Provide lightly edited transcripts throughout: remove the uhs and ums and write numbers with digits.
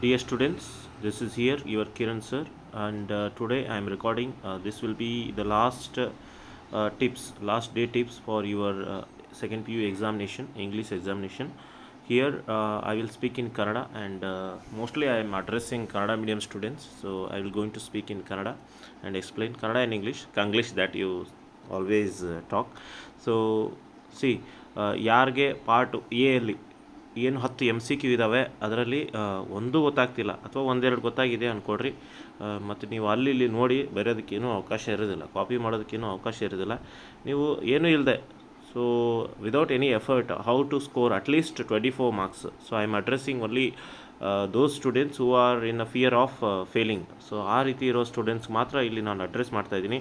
Dear students, this is here your Kiran sir, and today I am recording. This will be the last last day tips for your second PU examination, English examination. Here I will speak in Kannada, and mostly I am addressing Kannada medium students. So I will going to speak in Kannada and explain Kannada and English, Kanglish that you always talk. So see, ಯಾರಿಗೆ part A ಅಲ್ಲಿ ಏನು 10 MCQ ಇದ್ದಾವೆ, ಅದರಲ್ಲಿ ಒಂದು ಗೊತ್ತಾಗ್ತಿಲ್ಲ ಅಥವಾ ಒಂದೆರಡು ಗೊತ್ತಾಗಿದೆ ಅಂದ್ಕೊಡ್ರಿ. ಮತ್ತು ನೀವು ಅಲ್ಲಿ ಇಲ್ಲಿ ನೋಡಿ ಬರೆಯೋದಕ್ಕೇನೂ ಅವಕಾಶ ಇರೋದಿಲ್ಲ, ಕಾಪಿ ಮಾಡೋದಕ್ಕೇನೂ ಅವಕಾಶ ಇರೋದಿಲ್ಲ. ನೀವು ಏನೂ ಇಲ್ಲದೆ, so without any effort, how to score at least 24 marks. So I am addressing only those students who are in a fear of failing. So ಆ ರೀತಿ ಇರೋ ಸ್ಟೂಡೆಂಟ್ಸ್ ಮಾತ್ರ ಇಲ್ಲಿ ನಾನು ಅಡ್ರೆಸ್ ಮಾಡ್ತಾಯಿದ್ದೀನಿ.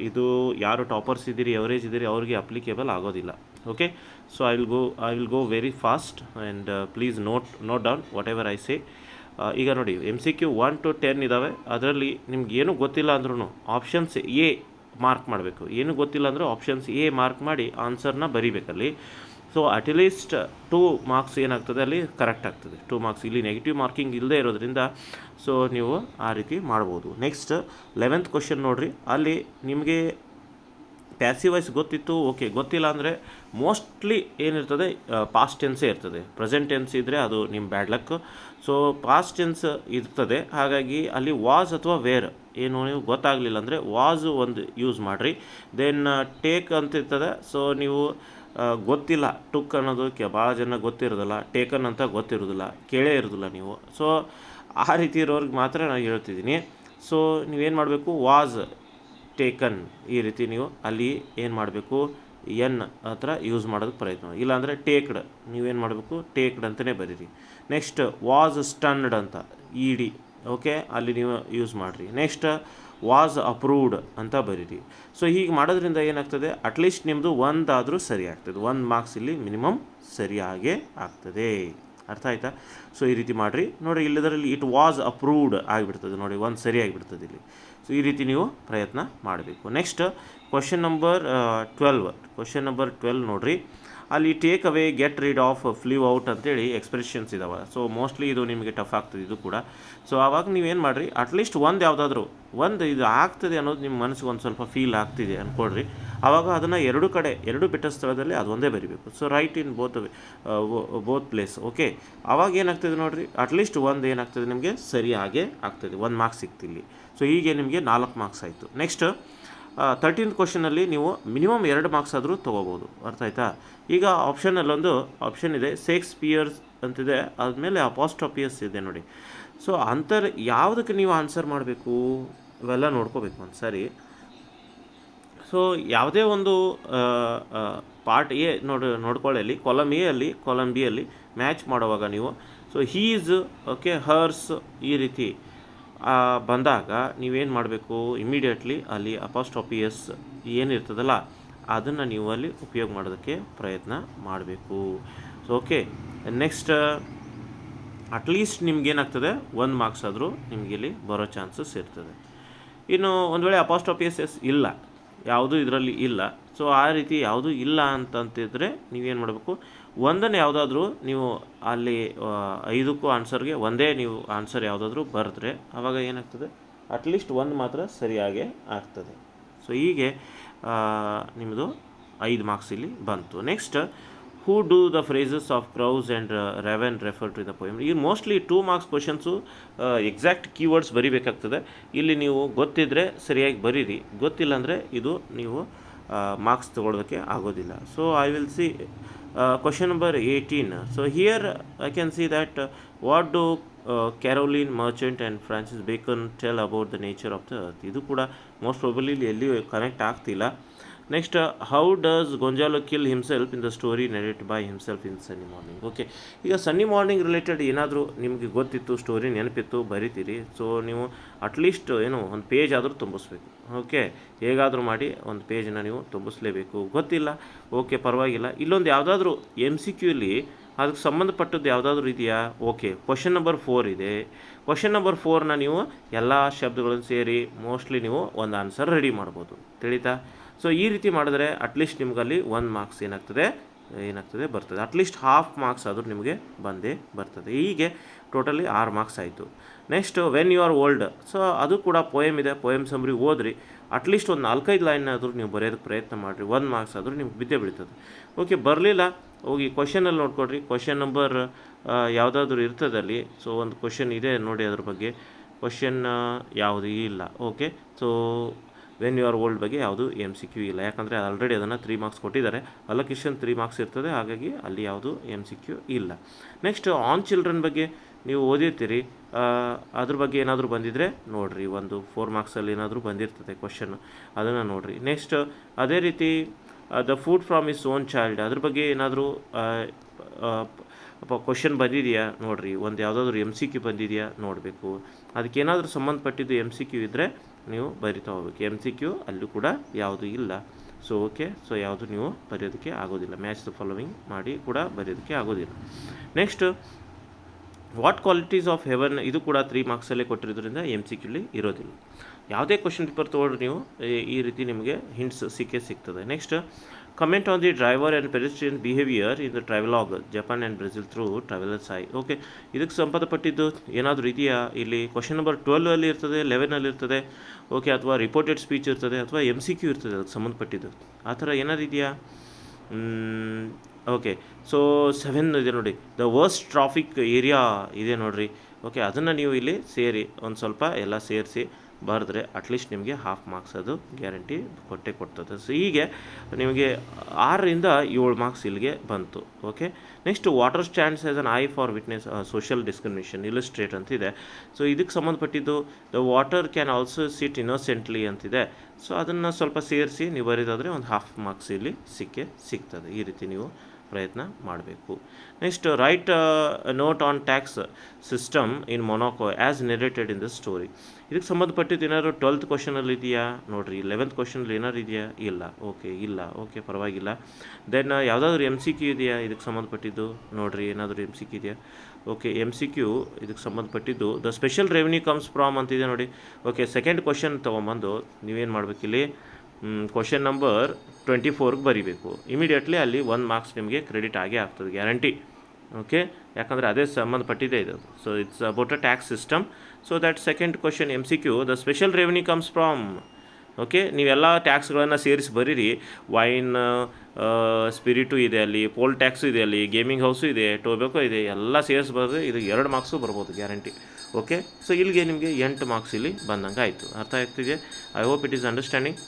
ಇದು ಯಾರು ಟಾಪರ್ಸ್ ಇದ್ದೀರಿ, ಎವರೇಜ್ ಇದ್ದೀರಿ, ಅವ್ರಿಗೆ ಅಪ್ಲಿಕೇಬಲ್ ಆಗೋದಿಲ್ಲ. Okay, so I will go very fast and please note down what ever I say. ಈಗ ನೋಡಿ, MCQ 1 to 10 ಇದ್ದಾವೆ. ಅದರಲ್ಲಿ ನಿಮ್ಗೆ ಏನೂ ಗೊತ್ತಿಲ್ಲ ಅಂದ್ರೂ ಆಪ್ಷನ್ಸ್ ಎ ಮಾರ್ಕ್ ಮಾಡಬೇಕು. ಏನೂ ಗೊತ್ತಿಲ್ಲ ಅಂದರೆ ಆಪ್ಷನ್ಸ್ ಎ ಮಾರ್ಕ್ ಮಾಡಿ ಆನ್ಸರ್ನ ಬರೀಬೇಕಲ್ಲಿ. ಸೊ ಅಟ್ಲೀಸ್ಟ್ 2 ಮಾರ್ಕ್ಸ್ ಏನಾಗ್ತದೆ ಅಲ್ಲಿ ಕರೆಕ್ಟ್ ಆಗ್ತದೆ. 2 ಮಾರ್ಕ್ಸ್ ಇಲ್ಲಿ ನೆಗೆಟಿವ್ ಮಾರ್ಕಿಂಗ್ ಇಲ್ಲದೆ ಇರೋದ್ರಿಂದ ಸೊ ನೀವು ಆ ರೀತಿ ಮಾಡ್ಬೋದು. ನೆಕ್ಸ್ಟ್ 11th ಕ್ವಶನ್ ನೋಡಿರಿ. ಅಲ್ಲಿ ನಿಮಗೆ ಪ್ಯಾಸಿವ್ ವಾಯ್ಸ್ ಗೊತ್ತಿತ್ತು, ಓಕೆ. ಗೊತ್ತಿಲ್ಲ ಅಂದರೆ ಮೋಸ್ಟ್ಲಿ ಏನಿರ್ತದೆ, ಪಾಸ್ಟ್ ಟೆನ್ಸೇ ಇರ್ತದೆ. ಪ್ರೆಸೆಂಟ್ ಟೆನ್ಸ್ ಇದ್ದರೆ ಅದು ನಿಮ್ಮ bad luck. So past tense ಇರ್ತದೆ, ಹಾಗಾಗಿ ಅಲ್ಲಿ ವಾಸ್ ಅಥವಾ ವೇರ್ ಏನು ನೀವು ಗೊತ್ತಾಗಲಿಲ್ಲ ಅಂದರೆ ವಾಸ್ ಒಂದು ಯೂಸ್ ಮಾಡಿರಿ. ದೆನ್ ಟೇಕ್ ಅಂತ ಇರ್ತದೆ. ಸೊ ನೀವು ಗೊತ್ತಿಲ್ಲ, ಟುಕ್ ಅನ್ನೋದು ಭಾಳ ಜನ ಗೊತ್ತಿರೋದಿಲ್ಲ, ಟೇಕನ್ ಅಂತ ಗೊತ್ತಿರೋದಿಲ್ಲ, ಕೇಳೇ ಇರೋದಿಲ್ಲ ನೀವು. ಸೊ ಆ ರೀತಿ ಇರೋರಿಗೆ ಮಾತ್ರ ನಾನು ಹೇಳ್ತಿದ್ದೀನಿ. ಸೊ ನೀವೇನು ಮಾಡಬೇಕು, ವಾಸ್ ಟೇಕನ್ ಈ ರೀತಿ ನೀವು ಅಲ್ಲಿ ಏನು ಮಾಡಬೇಕು, ಎನ್ ಹತ್ರ ಯೂಸ್ ಮಾಡೋದಕ್ಕೆ ಪ್ರಯತ್ನ ಮಾಡಿ. ಇಲ್ಲಾಂದರೆ ಟೇಕ್ಡ್ ನೀವೇನು ಮಾಡಬೇಕು, ಟೇಕ್ಡ್ ಅಂತಲೇ ಬರೀರಿ. ನೆಕ್ಸ್ಟ್ ವಾಸ್ ಸ್ಟನ್ಡ್ ಅಂತ ಇಡಿ, ಓಕೆ, ಅಲ್ಲಿ ನೀವು ಯೂಸ್ ಮಾಡಿರಿ. ನೆಕ್ಸ್ಟ್ ವಾಸ್ ಅಪ್ರೂವ್ಡ್ ಅಂತ ಬರೀರಿ. ಸೊ ಹೀಗೆ ಮಾಡೋದ್ರಿಂದ ಏನಾಗ್ತದೆ, ಅಟ್ಲೀಸ್ಟ್ ನಿಮ್ಮದು ಒಂದಾದರೂ ಸರಿ ಆಗ್ತದೆ. 1 ಮಾರ್ಕ್ಸ್ ಇಲ್ಲಿ ಮಿನಿಮಮ್ ಸರಿಯಾಗೇ ಆಗ್ತದೆ. ಅರ್ಥ ಆಯ್ತಾ? ಸೊ ಈ ರೀತಿ ಮಾಡಿರಿ. ನೋಡಿರಿ, ಇಲ್ಲದರಲ್ಲಿ ಇಟ್ ವಾಸ್ ಅಪ್ರೂವ್ಡ್ ಆಗಿಬಿಡ್ತದೆ. ನೋಡಿ, ಒಂದು ಸರಿ ಆಗಿಬಿಡ್ತದೆ ಇಲ್ಲಿ. ಸೊ ಈ ರೀತಿ ನೀವು ಪ್ರಯತ್ನ ಮಾಡಬೇಕು. ನೆಕ್ಸ್ಟ್ ಕ್ವಶನ್ ನಂಬರ್ 12 ನೋಡಿರಿ. ಅಲ್ಲಿ take away, get rid of, ಫ್ಲೀವ್ ಔಟ್ ಅಂತೇಳಿ ಎಕ್ಸ್ಪ್ರೆಷನ್ಸ್ ಇದ್ದಾವೆ. ಸೊ ಮೋಸ್ಟ್ಲಿ ಇದು ನಿಮಗೆ ಟಫ್ ಆಗ್ತದೆ ಇದು ಕೂಡ. ಸೊ ಆವಾಗ ನೀವೇನು ಮಾಡಿರಿ, ಅಟ್ಲೀಸ್ಟ್ ಒಂದು ಯಾವುದಾದ್ರೂ ಒಂದು ಇದು ಆಗ್ತದೆ ಅನ್ನೋದು ನಿಮ್ಮ ಮನಸ್ಸಿಗೆ ಒಂದು ಸ್ವಲ್ಪ ಫೀಲ್ ಆಗ್ತಿದೆ ಅಂದ್ಕೊಡ್ರಿ. ಆವಾಗ ಅದನ್ನು ಎರಡು ಬಿಟ್ಟ ಸ್ಥಳದಲ್ಲಿ ಅದೊಂದೇ ಬರೀಬೇಕು. So right in both place. Okay, ಆವಾಗ ಏನಾಗ್ತದೆ ನೋಡಿರಿ, ಅಟ್ಲೀಸ್ಟ್ ಒಂದು ಏನಾಗ್ತದೆ ನಿಮಗೆ ಸರಿಯಾಗೇ ಆಗ್ತದೆ. 1 ಮಾರ್ಕ್ಸ್ ಸಿಗ್ತಿಲ್ಲಿ. ಸೊ ಹೀಗೆ ನಿಮಗೆ 4 ಮಾರ್ಕ್ಸ್ ಆಯಿತು. ನೆಕ್ಸ್ಟ್ 13th ಕ್ವಶನಲ್ಲಿ ನೀವು ಮಿನಿಮಮ್ 2 ಮಾರ್ಕ್ಸ್ ಆದರೂ ತೊಗೋಬೋದು. ಅರ್ಥ ಆಯ್ತಾ? ಈಗ ಆಪ್ಷನಲ್ಲೊಂದು ಆಪ್ಷನ್ ಇದೆ, ಶೇಕ್ಸ್ಪಿಯರ್ಸ್ ಅಂತಿದೆ, ಆದಮೇಲೆ ಅಪಾಸ್ಟ್ರೋಫಿಯಸ್ ಇದೆ ನೋಡಿ. ಸೊ ಯಾವುದಕ್ಕೆ ನೀವು ಆನ್ಸರ್ ಮಾಡಬೇಕು ಇವೆಲ್ಲ ನೋಡ್ಕೋಬೇಕು ಒಂದು ಸಾರಿ. ಸೊ ಯಾವುದೇ ಒಂದು ಪಾರ್ಟ್ ಎ ನೋಡ್ಕೊಳ್ಳಿ, ಕಾಲಮ್ ಎ ಅಲ್ಲಿ ಕಾಲಮ್ ಬಿ ಅಲ್ಲಿ ಮ್ಯಾಚ್ ಮಾಡುವಾಗ ನೀವು ಸೊ ಹೀಸ್, ಓಕೆ, ಹರ್ಸ್ ಈ ರೀತಿ ಬಂದಾಗ ನೀವೇನು ಮಾಡಬೇಕು, ಇಮಿಡಿಯೇಟ್ಲಿ ಅಲ್ಲಿ ಅಪಾಸ್ಟ್ರೋಫಿಯಸ್ ಏನಿರ್ತದಲ್ಲ ಅದನ್ನು ನೀವು ಅಲ್ಲಿ ಉಪಯೋಗ ಮಾಡೋದಕ್ಕೆ ಪ್ರಯತ್ನ ಮಾಡಬೇಕು. ಸೊ ಓಕೆ, ನೆಕ್ಸ್ಟ್ ಅಟ್ಲೀಸ್ಟ್ ನಿಮ್ಗೇನಾಗ್ತದೆ 1 ಮಾರ್ಕ್ಸ್ ಆದರೂ ನಿಮಗೆ ಇಲ್ಲಿ ಬರೋ ಚಾನ್ಸಸ್ ಇರ್ತದೆ. ಇನ್ನು ಒಂದು ವೇಳೆ ಅಪಾಸ್ಟ್ರೋಫಿಯಸ್ ಇಲ್ಲ, ಯಾವುದೂ ಇದರಲ್ಲಿ ಇಲ್ಲ, ಸೊ ಆ ರೀತಿ ಯಾವುದೂ ಇಲ್ಲ ಅಂತಂತಿದ್ರೆ ನೀವೇನು ಮಾಡಬೇಕು, ಒಂದನ್ನು ಯಾವುದಾದ್ರೂ ನೀವು ಅಲ್ಲಿ 5ಕ್ಕೂ ಆನ್ಸರ್ಗೆ ಒಂದೇ ನೀವು ಆನ್ಸರ್ ಯಾವುದಾದ್ರೂ ಬರೆದ್ರೆ ಆವಾಗ ಏನಾಗ್ತದೆ, ಅಟ್ಲೀಸ್ಟ್ 1 ಮಾತ್ರ ಸರಿಯಾಗೇ ಆಗ್ತದೆ. ಸೊ ಹೀಗೆ ನಿಮ್ಮದು 5 ಮಾರ್ಕ್ಸ್ ಇಲ್ಲಿ ಬಂತು. Next, who do the phrases of crows and raven refer to the poem. ಈಗ mostly 2 marks questions exact keywords ಬರೀಬೇಕಾಗ್ತದೆ. ಇಲ್ಲಿ ನೀವು ಗೊತ್ತಿದ್ದರೆ ಸರಿಯಾಗಿ ಬರೀರಿ, ಗೊತ್ತಿಲ್ಲ ಅಂದರೆ ಇದು ನೀವು ಮಾರ್ಕ್ಸ್ ತೊಗೊಳೋದಕ್ಕೆ ಆಗೋದಿಲ್ಲ. So I will see question number 18. So here I can see that what do Caroline Merchant and Francis beacon tell about the nature of the earth. ಇದು ಕೂಡ ಮೋಸ್ಟ್ ಪ್ರಾಬಬ್ಲಿ ಎಲ್ಲಿಯೂ ಕನೆಕ್ಟ್ ಆಗ್ತಿಲ್ಲ. Next, how does Gonzalo kill himself in the story narrate by himself in Sunny morning. Okay, ಈಗ ಸನ್ನಿ morning related ಏನಾದರೂ ನಿಮಗೆ ಗೊತ್ತಿತ್ತು, story ನೆನಪಿತ್ತು, ಬರೀತೀರಿ. So ನೀವು at least ಒಂದು ಪೇಜ್ ಆದರೂ ತುಂಬಿಸ್ಬೇಕು. ಓಕೆ, ಹೇಗಾದರೂ ಮಾಡಿ ಒಂದು ಪೇಜನ್ನು ನೀವು ತುಂಬಿಸ್ಲೇಬೇಕು. ಗೊತ್ತಿಲ್ಲ, ಓಕೆ, ಪರವಾಗಿಲ್ಲ. ಇಲ್ಲೊಂದು ಯಾವುದಾದ್ರೂ MCQಲಿ ಅದಕ್ಕೆ ಸಂಬಂಧಪಟ್ಟದ್ದು ಯಾವುದಾದ್ರೂ ಇದೆಯಾ? ಓಕೆ, ಕ್ವಶನ್ ನಂಬರ್ 4 ಇದೆ. ಕ್ವಶನ್ ನಂಬರ್ 4ನ ನೀವು ಎಲ್ಲ ಶಬ್ದಗಳನ್ನು ಸೇರಿ ಮೋಸ್ಟ್ಲಿ ನೀವು ಒಂದು ಆನ್ಸರ್ ರೆಡಿ ಮಾಡ್ಬೋದು. ತಿಳಿತಾ? ಸೊ ಈ ರೀತಿ ಮಾಡಿದ್ರೆ ಅಟ್ಲೀಸ್ಟ್ ನಿಮಗಲ್ಲಿ 1 ಮಾರ್ಕ್ಸ್ ಏನಾಗ್ತದೆ ಬರ್ತದೆ. ಅಟ್ಲೀಸ್ಟ್ 1/2 ಮಾರ್ಕ್ಸ್ ಆದರೂ ನಿಮಗೆ ಬಂದೇ ಬರ್ತದೆ. ಹೀಗೆ ಟೋಟಲಿ 6 ಮಾರ್ಕ್ಸ್ ಆಯಿತು. Next when you are old, so ಅದು ಕೂಡ ಪೋಯಮ್ ಇದೆ, ಪೋಯಮ್ ಸಮ್ರಿ ಓದ್ರಿ. ಅಟ್ಲೀಸ್ಟ್ ಒಂದು 4-5 ಲೈನ್ ಆದರೂ ನೀವು ಬರೆಯೋದಕ್ಕೆ ಪ್ರಯತ್ನ ಮಾಡಿರಿ, 1 ಮಾರ್ಕ್ಸ್ ಆದರೂ ನಿಮ್ಗೆ ಬಿದ್ದೇ ಬೀಳ್ತದೆ. ಓಕೆ, ಬರಲಿಲ್ಲ ಹೋಗಿ ಕ್ವಶನಲ್ಲಿ ನೋಡ್ಕೊಡ್ರಿ, ಕ್ವಶನ್ ನಂಬರ್ ಯಾವುದಾದ್ರೂ ಇರ್ತದೆ ಅಲ್ಲಿ. ಸೊ ಒಂದು ಕ್ವಶನ್ ಇದೆ ನೋಡಿ, ಅದ್ರ ಬಗ್ಗೆ ಕ್ವಶನ್ ಯಾವುದು ಇಲ್ಲ. Okay, so when you are old ಬಗ್ಗೆ ಯಾವುದು MCQ ಇಲ್ಲ, ಯಾಕಂದರೆ ಆಲ್ರೆಡಿ ಅದನ್ನು 3 ಮಾರ್ಕ್ಸ್ ಕೊಟ್ಟಿದ್ದಾರೆ. ಅಲೋಕೇಶನ್ 3 ಮಾರ್ಕ್ಸ್ ಇರ್ತದೆ, ಹಾಗಾಗಿ ಅಲ್ಲಿ ಯಾವುದು MCQ ಇಲ್ಲ. ನೆಕ್ಸ್ಟ್ ಆನ್ ಚಿಲ್ಡ್ರನ್ ಬಗ್ಗೆ ನೀವು ಓದಿರ್ತೀರಿ, ಅದ್ರ ಬಗ್ಗೆ ಏನಾದರೂ ಬಂದಿದ್ದರೆ ನೋಡಿರಿ, ಒಂದು 4 ಮಾರ್ಕ್ಸಲ್ಲಿ ಏನಾದರೂ ಬಂದಿರ್ತದೆ ಕ್ವಶನ್, ಅದನ್ನು ನೋಡಿರಿ. ನೆಕ್ಸ್ಟ್ ಅದೇ ರೀತಿ the food from is own child, ಅದ್ರ ಬಗ್ಗೆ ಏನಾದರೂ ಕ್ವಶನ್ ಬಂದಿದೆಯಾ ನೋಡಿರಿ, ಒಂದು ಯಾವುದಾದ್ರೂ MCQ ಬಂದಿದೆಯಾ ನೋಡಬೇಕು. ಅದಕ್ಕೇನಾದರೂ ಸಂಬಂಧಪಟ್ಟಿದ್ದು MCQ ಇದ್ದರೆ ನೀವು ಬರಿತಾ ಹೋಗ್ಬೇಕು. MCQ ಅಲ್ಲೂ ಕೂಡ ಯಾವುದು ಇಲ್ಲ. ಸೊ ಓಕೆ, ಸೊ ಯಾವುದು ನೀವು ಬರೆಯೋದಕ್ಕೆ ಆಗೋದಿಲ್ಲ, ಮ್ಯಾಚ್ ದ ಫಾಲೋವಿಂಗ್ ಮಾಡಿ ಕೂಡ ಬರೆಯೋದಕ್ಕೆ ಆಗೋದಿಲ್ಲ. Next what qualities of haven, ಇದು ಕೂಡ 3 ಮಾರ್ಕ್ಸಲ್ಲೇ ಕೊಟ್ಟಿರೋದ್ರಿಂದ MCQಲಿ ಇರೋದಿಲ್ಲ. ಯಾವುದೇ ಕ್ವಶನ್ ಪೇಪರ್ ತೊಗೊಂಡ್ರೆ ನೀವು ಈ ರೀತಿ ನಿಮಗೆ ಹಿಂಟ್ಸ್ ಸಿಗ್ತದೆ. Next comment on the driver and pedestrian behaviour in the travelogue Japan and Brazil through travellers I. Okay, ಇದಕ್ಕೆ ಸಂಬಂಧಪಟ್ಟಿದ್ದು ಏನಾದರೂ ಇದೆಯಾ ಇಲ್ಲಿ? ಕ್ವಶನ್ ನಂಬರ್ 12ಅಲ್ಲಿ ಇರ್ತದೆ, 11ಅಲ್ಲಿ ಇರ್ತದೆ, ಓಕೆ, ಅಥವಾ ರಿಪೋರ್ಟೆಡ್ ಸ್ಪೀಚ್ ಇರ್ತದೆ, ಅಥವಾ MCQ ಇರ್ತದೆ ಅದಕ್ಕೆ ಸಂಬಂಧಪಟ್ಟಿದ್ದು. ಆ ಥರ ಏನಾದ್ರು ಇದೆಯಾ? ಓಕೆ, ಸೊ 7 ಇದೆ ನೋಡಿ, ದ ವರ್ಸ್ಟ್ ಟ್ರಾಫಿಕ್ ಏರಿಯಾ ಇದೆ ನೋಡಿರಿ. ಓಕೆ, ಅದನ್ನು ನೀವು ಇಲ್ಲಿ ಸೇರಿ ಒಂದು ಸ್ವಲ್ಪ ಎಲ್ಲ ಸೇರಿಸಿ ಬರೆದ್ರೆ ಅಟ್ಲೀಸ್ಟ್ ನಿಮಗೆ 1/2 ಮಾರ್ಕ್ಸ್ ಅದು ಗ್ಯಾರಂಟಿ ಕೊಡ್ತದೆ. ಸೊ ಹೀಗೆ ನಿಮಗೆ 6ರಿಂದ 7 ಮಾರ್ಕ್ಸ್ ಇಲ್ಲಿಗೆ ಬಂತು. Okay, next water stands as an eye for witness social discrimination illustrate ಅಂತಿದೆ. ಸೊ ಇದಕ್ಕೆ ಸಂಬಂಧಪಟ್ಟಿದ್ದು the water can also sit innocently ಅಂತಿದೆ. ಸೊ ಅದನ್ನು ಸ್ವಲ್ಪ ಸೇರಿಸಿ ನೀವು ಬರೀದಾದರೆ ಒಂದು 1/2 ಮಾರ್ಕ್ಸ್ ಇಲ್ಲಿ ಸಿಗ್ತದೆ. ಈ ರೀತಿ ನೀವು ಪ್ರಯತ್ನ ಮಾಡಬೇಕು. Next write note on tax system in Monaco as narrated in the story. ಇದಕ್ಕೆ ಸಂಬಂಧಪಟ್ಟಿದ್ದು ಏನಾದ್ರು 12th ಕ್ವಶನಲ್ಲಿ ಇದೆಯಾ ನೋಡಿರಿ, 11th ಕ್ವಶನಲ್ಲಿ ಏನಾದ್ರು ಇದೆಯಾ? ಇಲ್ಲ. ಓಕೆ, ಪರವಾಗಿಲ್ಲ. ದೆನ್ ಯಾವುದಾದ್ರೂ MCQ ಇದೆಯಾ ಇದಕ್ಕೆ ಸಂಬಂಧಪಟ್ಟಿದ್ದು ನೋಡಿರಿ, ಏನಾದರೂ MCQ ಇದೆಯಾ? ಓಕೆ, MCQ ಇದಕ್ಕೆ ಸಂಬಂಧಪಟ್ಟಿದ್ದು the special revenue comes from ಅಂತಿದೆ ನೋಡಿ. ಓಕೆ, ಸೆಕೆಂಡ್ ಕ್ವಶನ್ ತೊಗೊಂಬಂದು ನೀವೇನು ಮಾಡಬೇಕಿಲ್ಲಿ, ಕ್ವಶನ್ ನಂಬರ್ 24ಗೆ ಬರೀಬೇಕು. ಇಮಿಡಿಯೇಟ್ಲಿ ಅಲ್ಲಿ 1 ಮಾರ್ಕ್ಸ್ ನಿಮಗೆ ಕ್ರೆಡಿಟ್ ಆಗೇ ಆಗ್ತದೆ, ಗ್ಯಾರಂಟಿ. ಓಕೆ, ಯಾಕಂದರೆ ಅದೇ ಸಂಬಂಧಪಟ್ಟಿದೆ ಇದು. So it's about a tax system. So that second question MCQ the special revenue comes from. Okay, ನೀವೆಲ್ಲ ಟ್ಯಾಕ್ಸ್ಗಳನ್ನು ಸೇರಿಸಿ ಬರೀರಿ. ವೈನ್, ಸ್ಪಿರಿಟು ಇದೆ ಅಲ್ಲಿ, ಪೋಲ್ ಟ್ಯಾಕ್ಸು ಇದೆ ಅಲ್ಲಿ, ಗೇಮಿಂಗ್ ಹೌಸು ಇದೆ, ಟೊಬ್ಯಾಕೋ ಇದೆ, ಎಲ್ಲ ಸೇರಿಸಿ ಬರೆದ್ರೆ ಇದು 2 ಮಾರ್ಕ್ಸು ಬರ್ಬೋದು ಗ್ಯಾರಂಟಿ. ಓಕೆ, ಸೊ ಇಲ್ಲಿಗೆ ನಿಮಗೆ 8 ಮಾರ್ಕ್ಸ್ ಇಲ್ಲಿ ಬಂದಂಗೆ ಆಯಿತು. ಅರ್ಥ ಆಗ್ತಿದೆ? I hope it is understanding.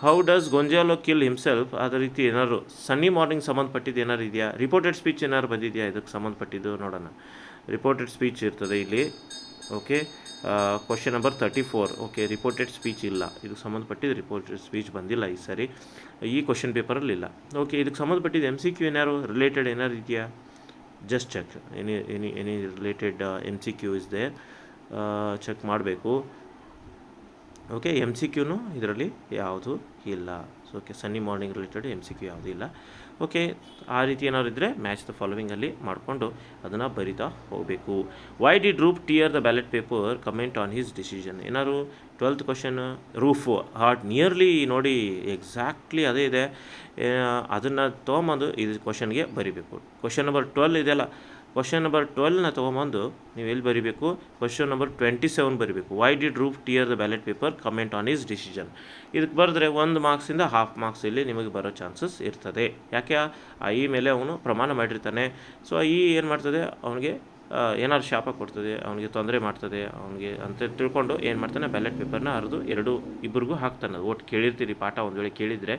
How does Gonzalo kill himself, ಅದೇ ರೀತಿ ಏನಾದ್ರು ಸನ್ನಿ ಮಾರ್ನಿಂಗ್ ಸಂಬಂಧಪಟ್ಟಿದ್ದು ಏನಾರು ಇದೆಯಾ? ರಿಪೋರ್ಟೆಡ್ ಸ್ಪೀಚ್ ಏನಾದ್ರು ಬಂದಿದೆಯಾ ಇದಕ್ಕೆ ಸಂಬಂಧಪಟ್ಟಿದ್ದು ನೋಡೋಣ. ರಿಪೋರ್ಟೆಡ್ ಸ್ಪೀಚ್ ಇರ್ತದೆ ಇಲ್ಲಿ. Okay, question number 34. Okay, reported speech ಇಲ್ಲ, ಇದಕ್ಕೆ ಸಂಬಂಧಪಟ್ಟಿದ್ದು ರಿಪೋರ್ಟೆಡ್ ಸ್ಪೀಚ್ ಬಂದಿಲ್ಲ ಈ ಸರಿ, ಈ ಕ್ವಶನ್ ಪೇಪರಲ್ಲಿ ಇಲ್ಲ. ಓಕೆ, ಇದಕ್ಕೆ ಸಂಬಂಧಪಟ್ಟಿದ್ದು MCQ ಏನಾರು ರಿಲೇಟೆಡ್ ಏನಾರು ಇದೆಯಾ? Just check any related MCQ is there, check ಮಾಡಬೇಕು. ಓಕೆ, MCQನೂ ಇದರಲ್ಲಿ ಯಾವುದು ಇಲ್ಲ. So okay, sunny morning related MCQ ಯಾವುದೂ ಇಲ್ಲ. ಓಕೆ, ಆ ರೀತಿ ಏನಾದ್ರು ಇದ್ದರೆ ಮ್ಯಾಚ್ ದ ಫಾಲೋವಿಂಗಲ್ಲಿ ಮಾಡಿಕೊಂಡು ಅದನ್ನು ಬರಿತಾ ಹೋಗಬೇಕು. Why did Roop tear the ballot paper, comment on his decision. ಏನಾದ್ರು 12th ಕ್ವಶನ್ ರೂಫ್ ಹಾರ್ಟ್ ನಿಯರ್ಲಿ ನೋಡಿ, ಎಕ್ಸಾಕ್ಟ್ಲಿ ಅದೇ ಇದೆ. ಅದನ್ನು ತೊಗೊಂಬಂದು ಇದು ಕ್ವಶನ್ಗೆ ಬರಿಬೇಕು. ಕ್ವಶನ್ ನಂಬರ್ 12 ಇದೆಯಲ್ಲ, ಕ್ವಶನ್ ನಂಬರ್ 12ನ ತೊಗೊಂಬಂದು ನೀವು ಎಲ್ಲಿ ಬರೀಬೇಕು? ಕ್ವಶನ್ ನಂಬರ್ 27 ಬರೀಬೇಕು. Why did Roop tear the ballot paper, comment on his decision. ಇದಕ್ಕೆ ಬರೆದ್ರೆ 1 ಮಾರ್ಕ್ಸಿಂದ 1/2 ಮಾರ್ಕ್ಸ್ ಇಲ್ಲಿ ನಿಮಗೆ ಬರೋ ಚಾನ್ಸಸ್ ಇರ್ತದೆ. ಯಾಕೆ? ಈ ಮೇಲೆ ಅವನು ಪ್ರಮಾಣ ಮಾಡಿರ್ತಾನೆ. ಸೊ ಏನು ಮಾಡ್ತದೆ, ಅವನಿಗೆ ಏನಾದ್ರು ಶಾಪ ಕೊಡ್ತದೆ, ಅವನಿಗೆ ತೊಂದರೆ ಮಾಡ್ತದೆ ಅವನಿಗೆ ಅಂತ ತಿಳ್ಕೊಂಡು ಏನು ಮಾಡ್ತಾನೆ, ಬ್ಯಾಲೆಟ್ ಪೇಪರ್ನ ಹರಿದು ಇಬ್ಬರಿಗೂ ಹಾಕ್ತಾನೆ. ಓಟ್ ಕೇಳಿರ್ತೀರಿ ಪಾಠ, ಒಂದು ವೇಳೆ ಕೇಳಿದರೆ,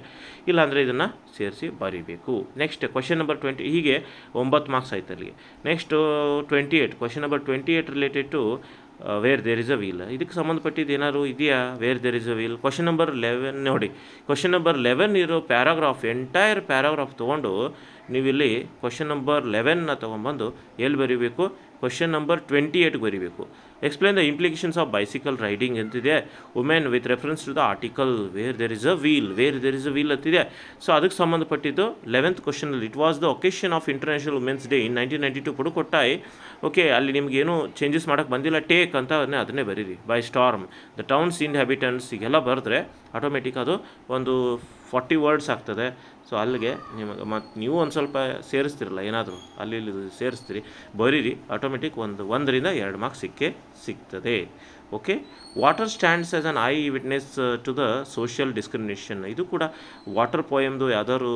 ಇಲ್ಲಾಂದರೆ ಇದನ್ನು ಸೇರಿಸಿ ಬರೀಬೇಕು. ನೆಕ್ಸ್ಟ್ ಕ್ವಶನ್ ನಂಬರ್ 20, ಹೀಗೆ 9 ಮಾರ್ಕ್ಸ್ ಆಯ್ತು ಅಲ್ಲಿಗೆ. Next 28, question number 28 related to where there is a will. ಇದಕ್ಕೆ ಸಂಬಂಧಪಟ್ಟಿದ್ದು ಏನಾದ್ರು ಇದೆಯಾ? Where there is a will. Question number 11 ನೋಡಿ, ಕ್ವಶನ್ ನಂಬರ್ 11 ಇರೋ ಪ್ಯಾರಾಗ್ರಾಫ್, ಎಂಟೈರ್ ಪ್ಯಾರಾಗ್ರಾಫ್ ತೊಗೊಂಡು ನೀವಿಲ್ಲಿ ಕ್ವಶನ್ ನಂಬರ್ 11ನ ತೊಗೊಂಬಂದು ಎಲ್ಲಿ ಬರೀಬೇಕು? ಕ್ವಶನ್ ನಂಬರ್ 28 ಬರೀಬೇಕು. Explain the implications of bicycle riding ಅಂತಿದೆ. Women with reference to the article where there is a wheel ಅಂತಿದೆ. ಸೊ ಅದಕ್ಕೆ ಸಂಬಂಧಪಟ್ಟಿದ್ದು 11th ಕ್ವಶನಲ್ಲಿ it was the occasion of international women's day in 1992 Pudukkottai. Okay, ಅಲ್ಲಿ ನಿಮಗೇನು changes ಮಾಡೋಕ್ಕೆ ಬಂದಿಲ್ಲ, ಟೇಕ್ ಅಂತ ಅದನ್ನೇ ಬರೀರಿ. By storm the towns inhabitants, ಈಗೆಲ್ಲ ಬರೆದ್ರೆ ಆಟೋಮೆಟಿಕ್ ಅದು ಒಂದು 40 ವರ್ಡ್ಸ್ ಆಗ್ತದೆ. ಸೊ ಅಲ್ಲಿಗೆ ನಿಮಗೆ ಮತ್ತು ನೀವು ಒಂದು ಸ್ವಲ್ಪ ಸೇರಿಸ್ತಿರಲ್ಲ ಏನಾದರೂ ಅಲ್ಲಿ ಇಲ್ಲಿ ಸೇರಿಸ್ತೀರಿ, ಬರೀರಿ, ಆಟೋಮೆಟಿಕ್ ಒಂದರಿಂದ 2 ಮಾರ್ಕ್ಸ್ ಸಿಗ್ತದೆ. Okay. Water stands as an eye witness to the social discrimination. ಇದು ಕೂಡ ವಾಟರ್ ಪೋಯಮ್ದು ಯಾವ್ದಾದ್ರು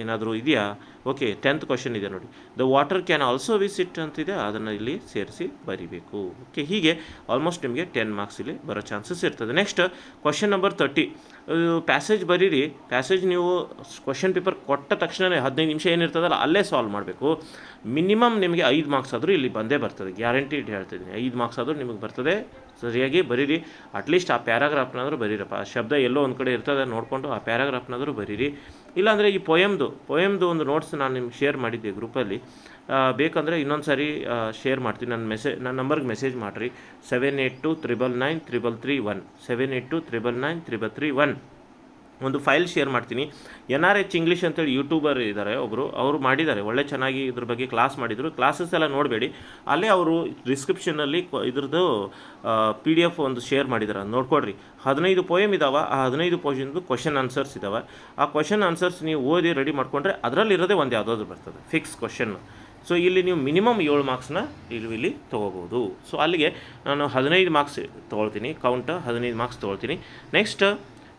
ಏನಾದರೂ ಇದೆಯಾ? ಓಕೆ, 10th ಕ್ವಶನ್ ಇದೆ ನೋಡಿ. The water can also visit ಅಂತಿದೆ, ಅದನ್ನು ಇಲ್ಲಿ ಸೇರಿಸಿ ಬರಿಬೇಕು. ಓಕೆ, ಹೀಗೆ ಆಲ್ಮೋಸ್ಟ್ ನಿಮಗೆ 10 ಮಾರ್ಕ್ಸ್ ಇಲ್ಲಿ ಬರೋ ಚಾನ್ಸಸ್ ಇರ್ತದೆ. Next question number 30. ಪ್ಯಾಸೇಜ್ ಬರೀರಿ. ಪ್ಯಾಸೇಜ್ ನೀವು ಕ್ವಶನ್ ಪೇಪರ್ ಕೊಟ್ಟ ತಕ್ಷಣವೇ 15 ನಿಮಿಷ ಏನಿರ್ತದಲ್ಲ ಅಲ್ಲೇ ಸಾಲ್ವ್ ಮಾಡಬೇಕು. ಮಿನಿಮಮ್ ನಿಮಗೆ 5 ಮಾರ್ಕ್ಸ್ ಆದರೂ ಇಲ್ಲಿ ಬಂದೇ ಬರ್ತದೆ, ಗ್ಯಾರಂಟಿ ಹೇಳ್ತಿದ್ದೀನಿ. 5 ಮಾರ್ಕ್ಸ್ ಆದರೂ ನಿಮಗೆ ಬರ್ತದೆ. ಸರಿಯಾಗಿ ಬರೀರಿ. ಅಟ್ಲೀಸ್ಟ್ ಆ ಪ್ಯಾರಾಗ್ರಾಫ್ನಾದರೂ ಬರೀರಪ್ಪ. ಆ ಶಬ್ದ ಎಲ್ಲೋ ಒಂದು ಕಡೆ ಇರ್ತದೆ ನೋಡಿಕೊಂಡು ಆ ಪ್ಯಾರಾಗ್ರಾಫ್ನಾದರೂ ಬರೀರಿ. ಇಲ್ಲಾಂದರೆ ಈ ಪೊಯಮ್ದು ಒಂದು ನೋಟ್ಸ್ ನಾನು ನಿಮ್ಗೆ ಶೇರ್ ಮಾಡಿದ್ದೆ ಗ್ರೂಪಲ್ಲಿ. ಬೇಕಂದರೆ ಇನ್ನೊಂದು ಸಾರಿ ಶೇರ್ ಮಾಡ್ತೀನಿ. ನನ್ನ ನಂಬರ್ಗೆ ಮೆಸೇಜ್ ಮಾಡಿರಿ. 7829993331 7829993331 ಒಂದು ಫೈಲ್ ಶೇರ್ ಮಾಡ್ತೀನಿ. NRH ಇಂಗ್ಲೀಷ್ ಅಂತೇಳಿ ಯೂಟ್ಯೂಬರ್ ಇದ್ದಾರೆ ಒಬ್ಬರು, ಅವರು ಮಾಡಿದ್ದಾರೆ, ಒಳ್ಳೆ ಚೆನ್ನಾಗಿ ಇದ್ರ ಬಗ್ಗೆ ಕ್ಲಾಸ್ ಮಾಡಿದರು. ಕ್ಲಾಸಸ್ ಎಲ್ಲ ನೋಡಬೇಡಿ, ಅಲ್ಲೇ ಅವರು ಡಿಸ್ಕ್ರಿಪ್ಷನಲ್ಲಿ ಇದ್ರದ್ದು PDF ಒಂದು ಶೇರ್ ಮಾಡಿದ್ದಾರೆ, ನೋಡ್ಕೊಡ್ರಿ. 15 ಪೋಯಮ್ ಇದ್ದಾವೆ. ಆ 15 ಪೋಯಮ್ದು ಕ್ವಶನ್ ಆನ್ಸರ್ಸ್ ಇದ್ದಾವೆ. ಆ ಕ್ವಶನ್ ಆನ್ಸರ್ಸ್ ನೀವು ಓದಿ ರೆಡಿ ಮಾಡಿಕೊಂಡ್ರೆ ಅದರಲ್ಲಿರೋದೇ ಒಂದು ಯಾವುದಾದ್ರು ಬರ್ತದೆ ಫಿಕ್ಸ್ ಕ್ವಶನ್. ಸೊ ಇಲ್ಲಿ ನೀವು ಮಿನಿಮಮ್ 7 ಮಾರ್ಕ್ಸ್ನ ಇಲ್ಲಿ ತೊಗೋಬೋದು. ಸೊ ಅಲ್ಲಿಗೆ ನಾನು 15 ಮಾರ್ಕ್ಸ್ ತೊಗೊಳ್ತೀನಿ, ಕೌಂಟ್ 15 ಮಾರ್ಕ್ಸ್ ತೊಗೊಳ್ತೀನಿ. Next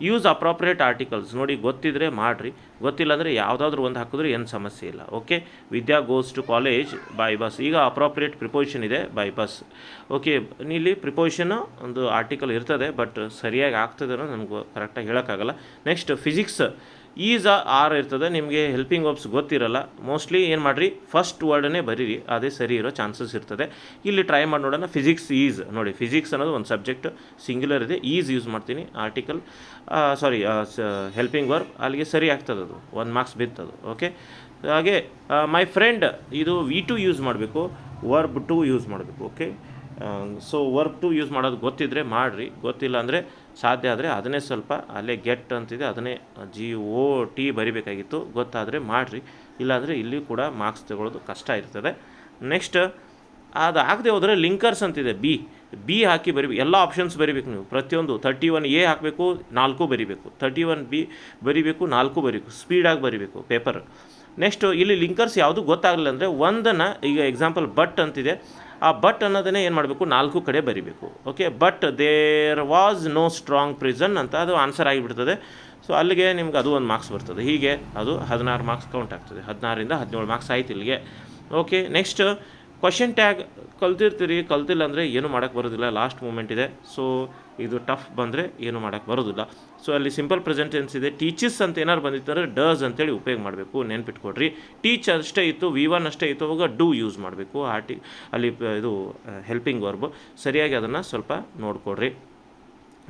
use appropriate articles. ನೋಡಿ, ಗೊತ್ತಿದ್ದರೆ ಮಾಡಿರಿ, ಗೊತ್ತಿಲ್ಲ ಅಂದರೆ ಯಾವುದಾದ್ರೂ ಒಂದು ಹಾಕಿದ್ರೆ ಏನು ಸಮಸ್ಯೆ ಇಲ್ಲ. Okay. Vidya goes to college by bus. ಈಗ ಅಪ್ರಾಪ್ರಿಯೇಟ್ ಪ್ರಿಪೋಸಿಷನ್ ಇದೆ, ಬೈ ಬಸ್. ಓಕೆ, ಇಲ್ಲಿ ಪ್ರಿಪೋಸಿಷನ್ ಒಂದು ಆರ್ಟಿಕಲ್ ಇರ್ತದೆ, ಬಟ್ ಸರಿಯಾಗಿ ಆಗ್ತದೆ ಅನ್ನೋ ನಮ್ಗೆ ಕರೆಕ್ಟಾಗಿ ಹೇಳೋಕ್ಕಾಗಲ್ಲ. ನೆಕ್ಸ್ಟ್ ಫಿಸಿಕ್ಸ್ ಈಸ್ ಆರ್ ಇರ್ತದೆ. ನಿಮಗೆ ಹೆಲ್ಪಿಂಗ್ ವರ್ಬ್ಸ್ ಗೊತ್ತಿರಲ್ಲ. ಮೋಸ್ಟ್ಲಿ ಏನು ಮಾಡಿರಿ, ಫಸ್ಟ್ ವರ್ಡನ್ನೇ ಬರೀರಿ, ಅದೇ ಸರಿ ಇರೋ ಚಾನ್ಸಸ್ ಇರ್ತದೆ. ಇಲ್ಲಿ ಟ್ರೈ ಮಾಡಿ ನೋಡೋಣ. Physics is. ನೋಡಿ, ಫಿಸಿಕ್ಸ್ ಅನ್ನೋದು ಒಂದು ಸಬ್ಜೆಕ್ಟ್ ಸಿಂಗ್ಯುಲರ್ ಇದೆ, ಈಸ್ ಯೂಸ್ ಮಾಡ್ತೀನಿ. ಆರ್ಟಿಕಲ್ ಹೆಲ್ಪಿಂಗ್ ವರ್ಬ್ ಅಲ್ಲಿಗೆ ಸರಿ ಆಗ್ತದೆ, ಅದು 1 ಮಾರ್ಕ್ಸ್ ಬಿತ್ತದು. ಓಕೆ. ಹಾಗೆ ಮೈ ಫ್ರೆಂಡ್, ಇದು V2 ಯೂಸ್ ಮಾಡಬೇಕು, ವರ್ಬ್ 2 ಯೂಸ್ ಮಾಡಬೇಕು. ಓಕೆ. ಸೊ ವರ್ಬ್ 2 ಯೂಸ್ ಮಾಡೋದು ಗೊತ್ತಿದ್ದರೆ ಮಾಡಿರಿ, ಗೊತ್ತಿಲ್ಲ ಅಂದರೆ ಸಾಧ್ಯ ಆದರೆ ಅದನ್ನೇ ಸ್ವಲ್ಪ ಅಲ್ಲೇ ಗೆಟ್ ಅಂತಿದೆ ಅದನ್ನೇ GOT ಬರಿಬೇಕಾಗಿತ್ತು, ಗೊತ್ತಾದರೆ ಮಾಡಿರಿ. ಇಲ್ಲಾಂದರೆ ಇಲ್ಲಿ ಕೂಡ ಮಾರ್ಕ್ಸ್ ತಗೊಳ್ಳೋದು ಕಷ್ಟ ಇರ್ತದೆ. ನೆಕ್ಸ್ಟ್ ಅದು ಆಗದೆ ಹೋದರೆ ಲಿಂಕರ್ಸ್ ಅಂತಿದೆ, ಬಿ ಹಾಕಿ ಬರಿಬೇಕು. ಎಲ್ಲ ಆಪ್ಷನ್ಸ್ ಬರಿಬೇಕು ನೀವು, ಪ್ರತಿಯೊಂದು 31A ಹಾಕಬೇಕು, 4 ಬರಿಬೇಕು, 31B ಬರಿಬೇಕು, 4 ಬರಿಬೇಕು, ಸ್ಪೀಡಾಗಿ ಬರಿಬೇಕು ಪೇಪರ್. ನೆಕ್ಸ್ಟು ಇಲ್ಲಿ ಲಿಂಕರ್ಸ್ ಯಾವುದು ಗೊತ್ತಾಗಲಿಲ್ಲ ಅಂದರೆ ಒಂದನ್ನು, ಈಗ ಎಕ್ಸಾಂಪಲ್ ಬಟ್ ಅಂತಿದೆ, ಆ ಬಟ್ ಅನ್ನೋದನ್ನೇ ಏನು ಮಾಡಬೇಕು, 4 ಕಡೆ ಬರಿಬೇಕು. Okay. But there was no strong prison ಅಂತ ಅದು ಆನ್ಸರ್ ಆಗಿಬಿಡ್ತದೆ. ಸೊ ಅಲ್ಲಿಗೆ ನಿಮ್ಗೆ ಅದು 1 ಮಾರ್ಕ್ಸ್ ಬರ್ತದೆ. ಹೀಗೆ ಅದು 16 ಮಾರ್ಕ್ಸ್ ಕೌಂಟ್ ಆಗ್ತದೆ. 16ರಿಂದ 17 ಮಾರ್ಕ್ಸ್ ಆಯ್ತು ಇಲ್ಲಿಗೆ. ಓಕೆ. ನೆಕ್ಸ್ಟ್ ಕ್ವಶನ್ ಟ್ಯಾಗ್ ಕಲ್ತಿರ್ತೀರಿ, ಕಲ್ತಿಲ್ಲ ಅಂದರೆ ಏನು ಮಾಡೋಕ್ಕೆ ಬರೋದಿಲ್ಲ, ಲಾಸ್ಟ್ ಮೂಮೆಂಟ್ ಇದೆ. ಸೊ ಇದು ಟಫ್ ಬಂದರೆ ಏನು ಮಾಡೋಕ್ಕೆ ಬರೋದಿಲ್ಲ. ಸೊ ಅಲ್ಲಿ ಸಿಂಪಲ್ ಪ್ರೆಸೆಂಟ್ ಟೆನ್ಸ್ ಇದೆ. ಟೀಚಸ್ ಅಂತ ಏನಾರು ಬಂದಿತ್ತು ಡಸ್ ಅಂತೇಳಿ ಉಪಯೋಗ ಮಾಡಬೇಕು, ನೆನ್ಪಿಟ್ಕೊಡ್ರಿ. ಟೀಚ್ ಅಷ್ಟೇ ಇತ್ತು, V1 ಅಷ್ಟೇ ಇತ್ತು, ಅವಾಗ ಡೂ ಯೂಸ್ ಮಾಡಬೇಕು. ಅಲ್ಲಿ ಇದು ಹೆಲ್ಪಿಂಗ್ ವರ್ಬ್, ಸರಿಯಾಗಿ ಅದನ್ನು ಸ್ವಲ್ಪ ನೋಡಿಕೊಡ್ರಿ.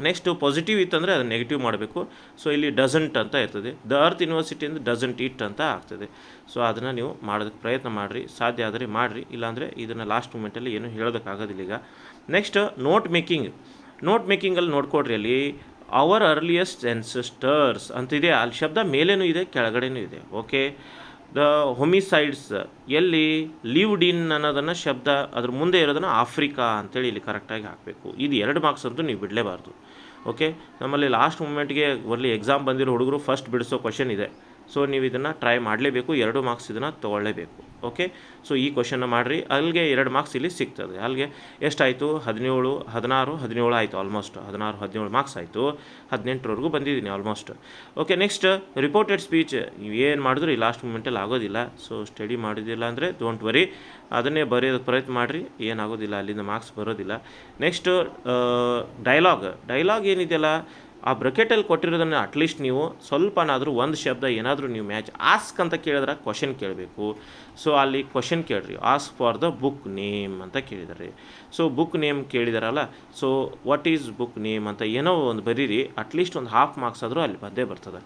ನೆಕ್ಸ್ಟು ಪಾಸಿಟಿವ್ ಇತ್ತಂದರೆ ಅದನ್ನು ನೆಗೆಟಿವ್ ಮಾಡಬೇಕು. ಸೊ ಇಲ್ಲಿ ಡಸಂಟ್ ಅಂತ ಇರ್ತದೆ, ದ ಅರ್ತ್ ಯೂನಿವರ್ಸಿಟಿಯಿಂದ ಡಸಂಟ್ ಇಟ್ ಅಂತ ಆಗ್ತದೆ. ಸೊ ಅದನ್ನು ನೀವು ಮಾಡೋದಕ್ಕೆ ಪ್ರಯತ್ನ ಮಾಡಿರಿ, ಸಾಧ್ಯ ಆದರೆ ಮಾಡಿರಿ, ಇಲ್ಲಾಂದರೆ ಇದನ್ನು ಲಾಸ್ಟ್ ಮೂಮೆಂಟಲ್ಲಿ ಏನು ಹೇಳೋದಕ್ಕಾಗೋದಿಲ್ಲ ಈಗ. ನೆಕ್ಸ್ಟ್ ನೋಟ್ ಮೇಕಿಂಗಲ್ಲಿ ನೋಡ್ಕೊಡ್ರಿ. ಅಲ್ಲಿ ಅವರ್ ಅರ್ಲಿಯೆಸ್ಟ್ ಎನ್ಸೆಸ್ಟರ್ಸ್ ಅಂತಿದೆ, ಅಲ್ಲಿ ಶಬ್ದ ಮೇಲೇನೂ ಇದೆ ಕೆಳಗಡೆನೂ ಇದೆ. ಓಕೆ. ದ ಹೊಮಿಸೈಡ್ಸ್ ಎಲ್ಲಿ ಲಿವ್ಡ್ ಇನ್ ಅನ್ನೋದನ್ನು ಶಬ್ದ ಅದ್ರ ಮುಂದೆ ಇರೋದನ್ನು ಆಫ್ರಿಕಾ ಅಂತೇಳಿ ಇಲ್ಲಿ ಕರೆಕ್ಟಾಗಿ ಹಾಕಬೇಕು. ಇದು 2 ಮಾರ್ಕ್ಸ್ ಅಂತೂ ನೀವು ಬಿಡಲೇಬಾರ್ದು. ಓಕೆ. ನಮ್ಮಲ್ಲಿ ಲಾಸ್ಟ್ ಮೂಮೆಂಟ್ಗೆ ಒಳ್ಳೆ ಎಕ್ಸಾಮ್ ಬಂದಿರೋ ಹುಡುಗರು ಫಸ್ಟ್ ಬಿಡಿಸೋ ಕ್ವಶನ್ ಇದೆ. ಸೊ ನೀವು ಇದನ್ನು ಟ್ರೈ ಮಾಡಲೇಬೇಕು, 2 ಮಾರ್ಕ್ಸ್ ಇದನ್ನು ತೊಗೊಳ್ಳೇಬೇಕು. ಓಕೆ. ಸೊ ಈ ಕ್ವಶನ್ನ ಮಾಡಿರಿ, ಅಲ್ಲಿಗೆ 2 ಮಾರ್ಕ್ಸ್ ಇಲ್ಲಿ ಸಿಗ್ತದೆ. ಅಲ್ಲಿಗೆ ಎಷ್ಟಾಯಿತು, 17, 16, 17 ಆಯಿತು. ಆಲ್ಮೋಸ್ಟ್ 16, 17 ಮಾರ್ಕ್ಸ್ ಆಯಿತು. 18ರವರೆಗೂ ಬಂದಿದ್ದೀನಿ almost. Okay. Next reported speech, ಏನು ಮಾಡಿದ್ರು ಈ ಲಾಸ್ಟ್ ಮೂಮೆಂಟಲ್ಲಿ ಆಗೋದಿಲ್ಲ. ಸೊ ಸ್ಟಡಿ ಮಾಡೋದಿಲ್ಲ ಅಂದರೆ ಡೋಂಟ್ ವರಿ, ಅದನ್ನೇ ಬರೆಯೋದಕ್ಕೆ ಪ್ರಯತ್ನ ಮಾಡಿರಿ, ಏನಾಗೋದಿಲ್ಲ, ಅಲ್ಲಿಂದ ಮಾರ್ಕ್ಸ್ ಬರೋದಿಲ್ಲ. ನೆಕ್ಸ್ಟು ಡೈಲಾಗ್ ಏನಿದೆಯಲ್ಲ, ಆ ಬ್ರಕೆಟಲ್ಲಿ ಕೊಟ್ಟಿರೋದನ್ನು ಅಟ್ಲೀಸ್ಟ್ ನೀವು ಸ್ವಲ್ಪನಾದರೂ ಒಂದು ಶಬ್ದ ಏನಾದರೂ ನೀವು ಮ್ಯಾಚ್ ಆಸ್ಕ್ ಅಂತ ಕೇಳಿದ್ರೆ ಕ್ವಶನ್ ಕೇಳಬೇಕು. ಸೊ ಅಲ್ಲಿ ಕ್ವಶನ್ ಕೇಳಿರಿ, ask for the book name ಅಂತ ಕೇಳಿದ್ದಾರೆ. ಸೊ ಬುಕ್ ನೇಮ್ ಕೇಳಿದಾರಲ್ಲ, so what is book name ಅಂತ ಏನೋ ಒಂದು ಬರೀರಿ, ಅಟ್ಲೀಸ್ಟ್ ಒಂದು ಹಾಫ್ ಮಾರ್ಕ್ಸ್ ಆದರೂ ಅಲ್ಲಿ ಬಂದೇ ಬರ್ತದೆ.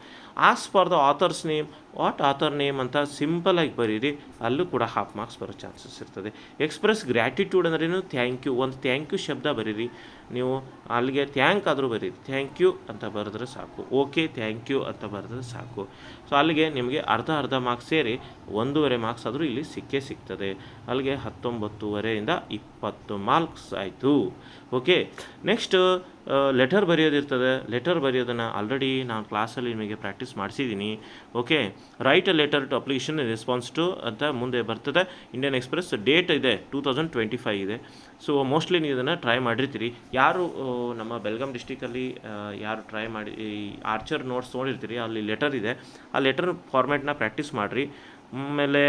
Ask for the author's name, what author name ಅಂತ ಸಿಂಪಲಾಗಿ ಬರೀರಿ, ಅಲ್ಲೂ ಕೂಡ ಹಾಫ್ ಮಾರ್ಕ್ಸ್ ಬರೋ ಚಾನ್ಸಸ್ ಇರ್ತದೆ. ಎಕ್ಸ್ಪ್ರೆಸ್ ಗ್ರ್ಯಾಟಿಟ್ಯೂಡ್ ಅಂದ್ರೇನು, ಥ್ಯಾಂಕ್ ಯು, ಒಂದು ಥ್ಯಾಂಕ್ ಯು ಶಬ್ದ ಬರೀರಿ. ನೀವು ಅಲ್ಲಿಗೆ ಥ್ಯಾಂಕ್ ಆದರೂ ಬರೀರಿ, ಥ್ಯಾಂಕ್ ಯು ಅಂತ ಬರೆದ್ರೆ ಸಾಕು, ಓಕೆ ಥ್ಯಾಂಕ್ ಯು ಅಂತ ಬರೆದ್ರೆ ಸಾಕು. ಸೊ ಅಲ್ಲಿಗೆ ನಿಮಗೆ ಅರ್ಧ ಮಾರ್ಕ್ಸ್ ಸೇರಿ 1.5 ಮಾರ್ಕ್ಸ್ ಆದರೂ ಇಲ್ಲಿ ಸಿಕ್ಕೇ ಸಿಗ್ತದೆ. ಅಲ್ಲಿಗೆ 19.5ರಿಂದ 20 ಮಾರ್ಕ್ಸ್ ಆಯಿತು. ಓಕೆ, ನೆಕ್ಸ್ಟ್ ಲೆಟರ್ ಬರೆಯೋದಿರ್ತದೆ. ಲೆಟರ್ ಬರೆಯೋದನ್ನು ಆಲ್ರೆಡಿ ನಾನು ಕ್ಲಾಸಲ್ಲಿ ನಿಮಗೆ ಪ್ರಾಕ್ಟೀಸ್ ಮಾಡಿಸಿದ್ದೀನಿ. Okay, write a letter to application response to ಅಂತ ಮುಂದೆ ಬರ್ತದೆ. ಇಂಡಿಯನ್ ಎಕ್ಸ್‌ಪ್ರೆಸ್ ಡೇಟ್ ಇದೆ 2025 ಇದೆ. ಸೊ ಮೋಸ್ಟ್ಲಿ ನೀವು ಇದನ್ನು ಟ್ರೈ ಮಾಡಿರ್ತೀರಿ. ಯಾರು ನಮ್ಮ ಬೆಳಗಾಂ ಡಿಸ್ಟಿಕಲ್ಲಿ ಯಾರು ಟ್ರೈ ಮಾಡಿ ಈ ಆರ್ಚರ್ ನೋಟ್ಸ್ ನೋಡಿರ್ತೀರಿ, ಅಲ್ಲಿ ಲೆಟರ್ ಇದೆ, ಆ ಲೆಟರ್ ಫಾರ್ಮ್ಯಾಟ್ನ ಪ್ರಾಕ್ಟೀಸ್ ಮಾಡಿರಿ. ಆಮೇಲೆ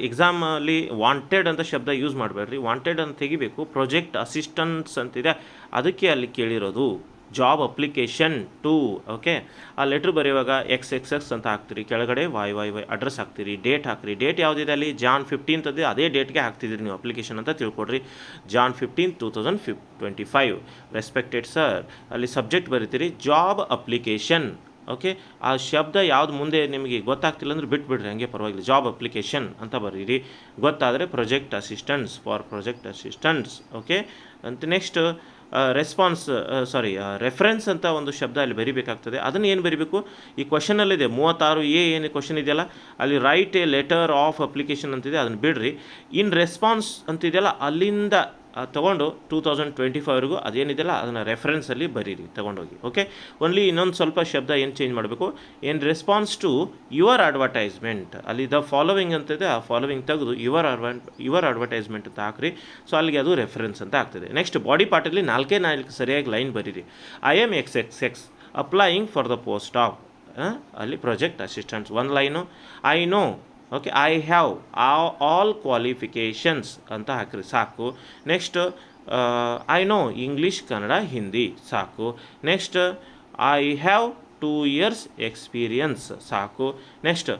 ಎಕ್ಸಾಮಲ್ಲಿ ವಾಂಟೆಡ್ ಅಂತ ಶಬ್ದ ಯೂಸ್ ಮಾಡಬೇಡ್ರಿ, ವಾಂಟೆಡ್ ಅಂತ ತೆಗಿಬೇಕು. ಪ್ರಾಜೆಕ್ಟ್ ಅಸಿಸ್ಟೆಂಟ್ಸ್ ಅಂತಿದೆ, ಅದಕ್ಕೆ ಅಲ್ಲಿ ಕೇಳಿರೋದು ಜಾಬ್ ಅಪ್ಲಿಕೇಶನ್ ಟು. ಓಕೆ, ಆ ಲೆಟ್ರ್ ಬರೆಯುವಾಗ XXX ಅಂತ ಹಾಕ್ತೀರಿ, ಕೆಳಗಡೆ YYY ಅಡ್ರೆಸ್ ಹಾಕ್ತೀರಿ, ಡೇಟ್ ಹಾಕ್ರಿ. ಡೇಟ್ ಯಾವುದಿದೆ ಅಲ್ಲಿ Jan 15th ಅದೇ, ಅದೇ ಡೇಟ್ಗೆ ಹಾಕ್ತಿದ್ದೀರಿ ನೀವು ಅಪ್ಲಿಕೇಶನ್ ಅಂತ ತಿಳ್ಕೊಡ್ರಿ. Jan 15, 2025. ರೆಸ್ಪೆಕ್ಟೆಡ್ ಸರ್, ಅಲ್ಲಿ ಸಬ್ಜೆಕ್ಟ್ ಬರೀತೀರಿ ಜಾಬ್ ಅಪ್ಲಿಕೇಶನ್. ಓಕೆ, ಆ ಶಬ್ದ ಯಾವ್ದು ಮುಂದೆ ನಿಮಗೆ ಗೊತ್ತಾಗ್ತಿಲ್ಲ ಅಂದರೆ ಬಿಟ್ಬಿಡ್ರಿ, ಹಂಗೆ ಪರವಾಗಿಲ್ಲ. ಜಾಬ್ ಅಪ್ಲಿಕೇಶನ್ ಅಂತ ಬರೀರಿ. ಗೊತ್ತಾದರೆ project assistants, for project assistants. Okay, ಅಂತ ನೆಕ್ಸ್ಟ್ ರೆಫರೆನ್ಸ್ ಅಂತ ಒಂದು ಶಬ್ದ ಅಲ್ಲಿ ಬರಿಬೇಕಾಗ್ತದೆ. ಅದನ್ನು ಏನು ಬರಿಬೇಕು, ಈ ಕ್ವಶನಲ್ಲಿದೆ 36A ಏನು ಕ್ವಶನ್ ಇದೆಯಲ್ಲ, ಅಲ್ಲಿ right A letter of application ಅಂತಿದೆ, ಅದನ್ನು ಬಿಡ್ರಿ. ಇನ್ ರೆಸ್ಪಾನ್ಸ್ ಅಂತಿದೆಯಲ್ಲ, ಅಲ್ಲಿಂದ ತೊಗೊಂಡು 2025ವರೆಗೂ ಅದೇನಿದೆಯಲ್ಲ ಅದನ್ನು ರೆಫರೆನ್ಸಲ್ಲಿ ಬರೀರಿ ತೊಗೊಂಡೋಗಿ. ಓಕೆ, ಓನ್ಲಿ ಇನ್ನೊಂದು ಸ್ವಲ್ಪ ಶಬ್ದ ಏನು ಚೇಂಜ್ ಮಾಡಬೇಕು, in response to your advertisement, ಅಲ್ಲಿ ದ ಫಾಲೋವಿಂಗ್ ಅಂತಿದೆ, ಆ ಫಾಲೋವಿಂಗ್ ತೆಗೆದು ಯುವರ್ ಅಡ್ವರ್ಟೈಸ್ಮೆಂಟ್ ಅಂತ ಹಾಕ್ರಿ. ಸೊ ಅಲ್ಲಿಗೆ ಅದು ರೆಫರೆನ್ಸ್ ಅಂತ ಆಗ್ತದೆ. ನೆಕ್ಸ್ಟ್ ಬಾಡಿ ಪಾರ್ಟಲ್ಲಿ 4 ಸರಿಯಾಗಿ ಲೈನ್ ಬರೀರಿ. I am XXX applying for the post of, ಅಲ್ಲಿ project assistants 1 line. I know, okay, I have all qualifications ಅಂತ ಹಾಕ್ರಿ ಸಾಕು. Next I know English, Kannada, Hindi ಸಾಕು. Next I have 2 years experience ಸಾಕು. Next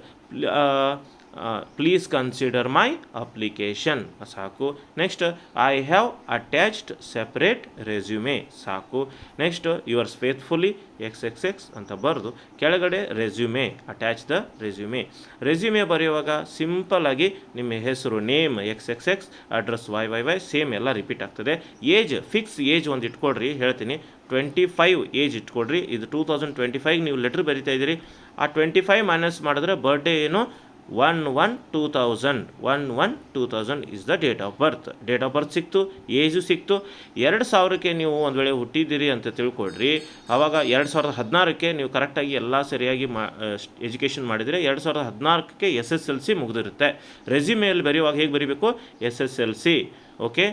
please consider my application ಸಾಕು. Next I have attached separate resume ಸಾಕು. Next yours faithfully XXX ಅಂತ ಬರೆದು ಕೆಳಗಡೆ resume, attach the resume. Resume ಬರೆಯುವಾಗ ಸಿಂಪಲ್ಲಾಗಿ ನಿಮ್ಮ ಹೆಸರು name XXX, address YYY same ಎಲ್ಲ ರಿಪೀಟ್ ಆಗ್ತದೆ. ಏಜ್ ಫಿಕ್ಸ್ ಏಜ್ ಒಂದು ಇಟ್ಕೊಡ್ರಿ, ಹೇಳ್ತೀನಿ 25 ಏಜ್ ಇಟ್ಕೊಡ್ರಿ. ಇದು 2025 ನೀವು ಲೆಟ್ರ್ ಬರಿತಾ ಇದ್ದೀರಿ, ಆ 25 ಮೈನಸ್ ಮಾಡಿದ್ರೆ ಬರ್ಡೇ ಏನು 1/1/2000 is the date of birth ಸಿಕ್ತು, ಏಜು ಸಿಕ್ತು. 2000ಕ್ಕೆ ನೀವು ಒಂದು ವೇಳೆ ಹುಟ್ಟಿದ್ದೀರಿ ಅಂತ ತಿಳ್ಕೊಡ್ರಿ. ಆವಾಗ 2016ಕ್ಕೆ ನೀವು ಕರೆಕ್ಟಾಗಿ ಎಲ್ಲ ಸರಿಯಾಗಿ ಎಜುಕೇಷನ್ ಮಾಡಿದರೆ 2014ಕ್ಕೆ SSLC ಮುಗಿದಿರುತ್ತೆ. ರೆಸ್ಯೂಮೆಯಲ್ಲಿ ಬರೆಯುವಾಗ ಹೇಗೆ ಬರೀಬೇಕು, SSLC. ಓಕೆ,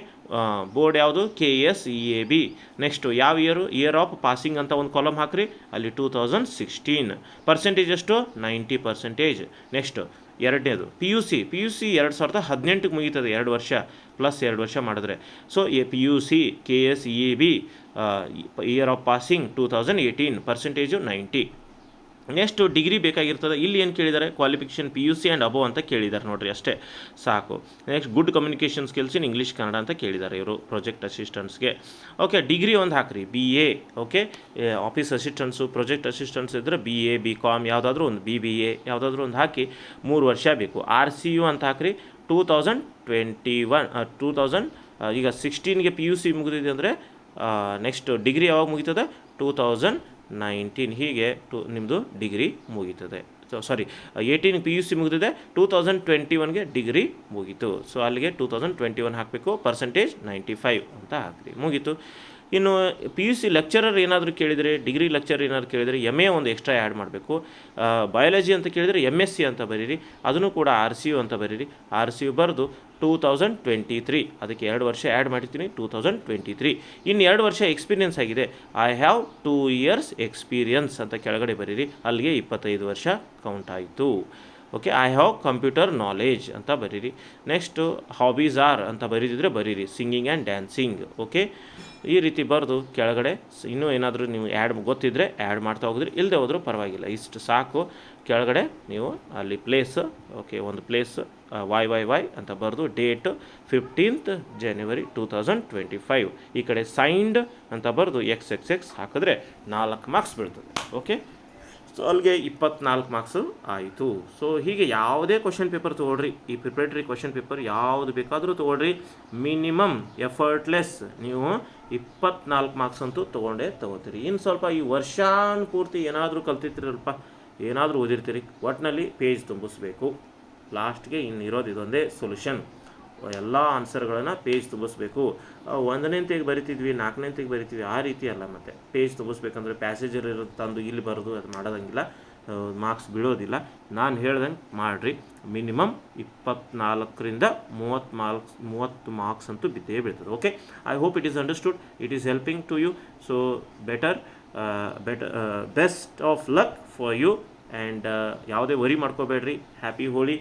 ಬೋರ್ಡ್ ಯಾವುದು KSEAB. ನೆಕ್ಸ್ಟು ಯಾವ ಇಯರ್ ಆಫ್ ಪಾಸಿಂಗ್ ಅಂತ ಒಂದು ಕಾಲಮ್ ಹಾಕ್ರಿ, ಅಲ್ಲಿ 2016. ಪರ್ಸೆಂಟೇಜ್ ಎಷ್ಟು 90%. ನೆಕ್ಸ್ಟ್ ಎರಡನೇದು PUC 2018ಕ್ಕೆ ಮುಗೀತದೆ, 2 ವರ್ಷ ಪ್ಲಸ್ 2 ವರ್ಷ ಮಾಡಿದ್ರೆ. ಸೊ PUC KSEAB year of passing 2018, percentage 90. Next degree ಬೇಕಾಗಿರ್ತದೆ. ಇಲ್ಲಿ ಏನು ಕೇಳಿದ್ದಾರೆ, ಕ್ವಾಲಿಫಿಕೇಷನ್ PUC ಆ್ಯಂಡ್ ಅಬೋವ್ ಅಂತ ಕೇಳಿದ್ದಾರೆ ನೋಡಿರಿ, ಅಷ್ಟೇ ಸಾಕು. Next good communication skills in English, Kannada ಅಂತ ಕೇಳಿದ್ದಾರೆ ಇವರು ಪ್ರಾಜೆಕ್ಟ್ ಅಸಿಸ್ಟೆಂಟ್ಸ್ಗೆ. ಓಕೆ, ಡಿಗ್ರಿ ಒಂದು ಹಾಕ್ರಿ, BA. Okay, office assistants, project assistants ಇದ್ದರೆ BA BCom ಯಾವುದಾದ್ರೂ ಒಂದು, BBA ಯಾವುದಾದ್ರೂ ಒಂದು ಹಾಕಿ 3 ವರ್ಷ ಬೇಕು. RCU ಅಂತ ಹಾಕ್ರಿ. 2021 ಈಗ 16ಗೆ PUC ಮುಗಿದಿದೆ ಅಂದರೆ ನೆಕ್ಸ್ಟ್ ಡಿಗ್ರಿ ಯಾವಾಗ ಮುಗೀತದೆ 2019, ಹೀಗೆ ನಿಮ್ಮದು ಡಿಗ್ರಿ ಮುಗೀತದೆ. 18 PUC ಮುಗಿದಿದೆ, 2021ಗೆ ಡಿಗ್ರಿ ಮುಗೀತು. ಸೊ ಅಲ್ಲಿಗೆ 2021 ಹಾಕಬೇಕು, ಪರ್ಸೆಂಟೇಜ್ 95 ಅಂತ ಹಾಕ್ರಿ, ಮುಗೀತು. ಇನ್ನು PUC ಲೆಕ್ಚರರ್ ಏನಾದರೂ ಕೇಳಿದರೆ, ಡಿಗ್ರಿ ಲೆಕ್ಚರರ್ ಏನಾದರೂ ಕೇಳಿದರೆ MA ಒಂದು ಎಕ್ಸ್ಟ್ರಾ ಆ್ಯಡ್ ಮಾಡಬೇಕು. ಬಯಾಲಜಿ ಅಂತ ಕೇಳಿದರೆ MSc ಅಂತ ಬರೀರಿ, ಅದನ್ನು ಕೂಡ RCU ಅಂತ ಬರೀರಿ. RCU ಬರೆದು 2023, ಅದಕ್ಕೆ 2 ವರ್ಷ ಆ್ಯಡ್ ಮಾಡಿರ್ತೀನಿ, 2023. ಇನ್ನು 2 ವರ್ಷ ಎಕ್ಸ್ಪೀರಿಯನ್ಸ್ ಆಗಿದೆ, ಐ ಹ್ಯಾವ್ 2 years ಎಕ್ಸ್ಪೀರಿಯನ್ಸ್ ಅಂತ ಕೆಳಗಡೆ ಬರೀರಿ, ಅಲ್ಲಿಗೆ 25 ವರ್ಷ ಕೌಂಟ್ ಆಯಿತು. Okay, I have computer knowledge ಅಂತ ಬರೀರಿ. ನೆಕ್ಸ್ಟು ಹಾಬೀಸ್ ಆರ್ ಅಂತ ಬರೀದಿದ್ರೆ ಬರೀರಿ, ಸಿಂಗಿಂಗ್ ಆ್ಯಂಡ್ ಡ್ಯಾನ್ಸಿಂಗ್. ಓಕೆ, ಈ ರೀತಿ ಬರೆದು ಕೆಳಗಡೆ ಇನ್ನೂ ಏನಾದರೂ ನೀವು ಆ್ಯಡ್ ಗೊತ್ತಿದ್ದರೆ ಆ್ಯಡ್ ಮಾಡ್ತಾ ಹೋಗಿದ್ರೆ, ಇಲ್ಲದೆ ಹೋದರೂ ಪರವಾಗಿಲ್ಲ, ಇಷ್ಟು ಸಾಕು. ಕೆಳಗಡೆ ನೀವು ಅಲ್ಲಿ ಪ್ಲೇಸ್, ಓಕೆ, ಒಂದು ಪ್ಲೇಸ್ YYY ಅಂತ ಬರೆದು ಡೇಟ್ 15th January 2025, ಈ ಕಡೆ ಸೈನ್ಡ್ ಅಂತ ಬರೆದು XXX ಹಾಕಿದ್ರೆ 4 ಮಾರ್ಕ್ಸ್ ಬೀಳ್ತದೆ. ಓಕೆ, ಸೊ ಅಲ್ಲಿಗೆ 24 ಮಾರ್ಕ್ಸು ಆಯಿತು. ಸೊ ಹೀಗೆ ಯಾವುದೇ ಕ್ವಶನ್ ಪೇಪರ್ ತೊಗೊಳ್ರಿ, ಈ ಪ್ರಿಪ್ರೇಟರಿ ಕ್ವಶನ್ ಪೇಪರ್ ಯಾವುದು ಬೇಕಾದರೂ ತೊಗೊಳ್ರಿ, ಮಿನಿಮಮ್ ಎಫರ್ಟ್ಲೆಸ್ ನೀವು 24 ಮಾರ್ಕ್ಸ್ ಅಂತೂ ತೊಗೋತೀರಿ. ಇನ್ನು ಸ್ವಲ್ಪ ಈ ವರ್ಷಾನುಪೂರ್ತಿ ಏನಾದರೂ ಕಲ್ತಿರ್ತೀರಲ್ಪ, ಏನಾದರೂ ಓದಿರ್ತೀರಿ, ಒಟ್ಟಿನಲ್ಲಿ ಪೇಜ್ ತುಂಬಿಸ್ಬೇಕು. ಲಾಸ್ಟ್ಗೆ ಇನ್ನಿರೋದು ಇದೊಂದೇ ಸೊಲ್ಯೂಷನ್, ಎಲ್ಲ ಆನ್ಸರ್ಗಳನ್ನು ಪೇಜ್ ತುಂಬಿಸ್ಬೇಕು. 1ನೇಂತಿಗೆ ಬರಿತಿದ್ವಿ, 4ನೇಂತಿಗೆ ಬರಿತೀವಿ, ಆ ರೀತಿ ಅಲ್ಲ. ಮತ್ತು ಪೇಜ್ ತುಂಬಿಸ್ಬೇಕಂದ್ರೆ ಪ್ಯಾಸೇಜರ್ ಇರುತ್ತೆ ತಂದು ಇಲ್ಲಿ ಬರೋದು ಅದು ಮಾಡೋದಂಗಿಲ್ಲ, ಮಾರ್ಕ್ಸ್ ಬೀಳೋದಿಲ್ಲ. ನಾನು ಹೇಳ್ದಂಗೆ ಮಾಡಿರಿ. ಮಿನಿಮಮ್ 24ರಿಂದ 30 ಮಾರ್ಕ್ಸ್ ಅಂತೂ ಬಿದ್ದೇ ಬೀಳ್ತದೆ. Okay, I hope it is understood, it is helping to you. So best of luck for you. And ಯಾವುದೇ ವರಿ ಮಾಡ್ಕೋಬೇಡ್ರಿ. ಹ್ಯಾಪಿ ಹೋಳಿ.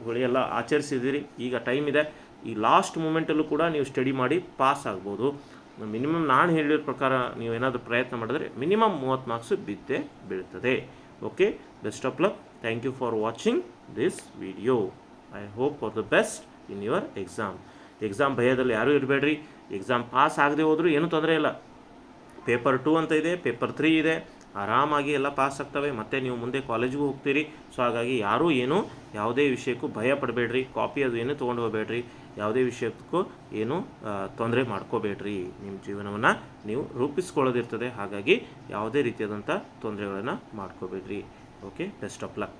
ಹೋಳಿ ಎಲ್ಲ ಆಚರಿಸಿದಿರಿ, ಈಗ ಟೈಮ್ ಇದೆ. ಈ ಲಾಸ್ಟ್ ಮೂಮೆಂಟಲ್ಲೂ ಕೂಡ ನೀವು ಸ್ಟಡಿ ಮಾಡಿ ಪಾಸ್ ಆಗ್ಬೋದು. ಮಿನಿಮಮ್ ನಾನು ಹೇಳಿರೋ ಪ್ರಕಾರ ನೀವು ಏನಾದರೂ ಪ್ರಯತ್ನ ಮಾಡಿದ್ರೆ ಮಿನಿಮಮ್ 30 ಮಾರ್ಕ್ಸು ಬಿದ್ದೇ ಬೀಳ್ತದೆ. Okay, best of luck. Thank you for watching this video. I hope for the best in your exam ಭಯದಲ್ಲಿ ಯಾರೂ ಇರಬೇಡ್ರಿ. ಎಕ್ಸಾಮ್ ಪಾಸ್ ಆಗದೆ ಹೋದರೂ ಏನೂ ತೊಂದರೆ ಇಲ್ಲ. ಪೇಪರ್ 2 ಅಂತ ಇದೆ, ಪೇಪರ್ 3 ಇದೆ, ಆರಾಮಾಗಿ ಎಲ್ಲ ಪಾಸ್ ಆಗ್ತವೆ. ಮತ್ತು ನೀವು ಮುಂದೆ ಕಾಲೇಜಿಗೂ ಹೋಗ್ತೀರಿ. ಸೊ ಹಾಗಾಗಿ ಯಾರೂ ಯಾವುದೇ ವಿಷಯಕ್ಕೂ ಭಯ ಪಡಬೇಡ್ರಿ. ಕಾಪಿ ಅದು ಏನೂ ತೊಗೊಂಡು ಹೋಗಬೇಡ್ರಿ. ಯಾವುದೇ ವಿಷಯಕ್ಕೂ ಏನೂ ತೊಂದರೆ ಮಾಡ್ಕೋಬೇಡ್ರಿ. ನಿಮ್ಮ ಜೀವನವನ್ನು ನೀವು ರೂಪಿಸ್ಕೊಳ್ಳೋದಿರ್ತದೆ. ಹಾಗಾಗಿ ಯಾವುದೇ ರೀತಿಯಾದಂಥ ತೊಂದರೆಗಳನ್ನು ಮಾಡ್ಕೋಬೇಡ್ರಿ. Okay, best of luck.